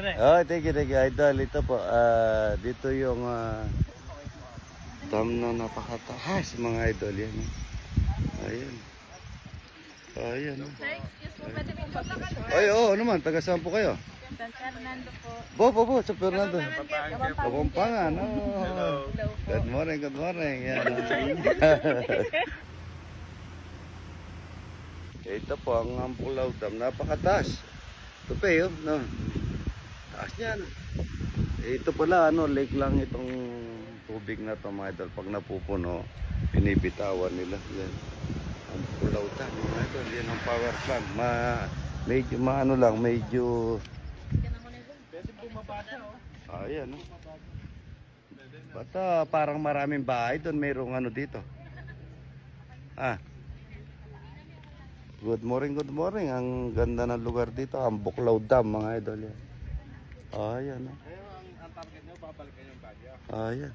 Oh, thank you, idol. Ito po, dito yung dam na napakataas, mga idol. Yan. Ayan. Ayan. Sir, excuse mo, pwede mo picture? Ay, oo naman. Taga saan po kayo? San Fernando po. Po, sa Fernando. Kapampangan. Oh. Hello po. Good morning. Yan. Ito po ang Pulaw Dam. Napakataas. Ito pa yun. No? Taas niyan. Ito pala, lake lang itong tubig na ito, mga idol. Pag napupuno, pinibitawan nila. Yan. Ang Pulaw Dam, mga idol. Yan ang power plant. Medyo medyo... Pwede bumaba siya, oh. Ayan, no? Basta parang maraming bahay doon. Mayroong dito. Good morning. Ang ganda ng lugar dito. Ang Buklaw Dam, mga idol. Yan. Ayan, no? Ngayon, ang target nyo, babalikan yung bagyo. Ayan.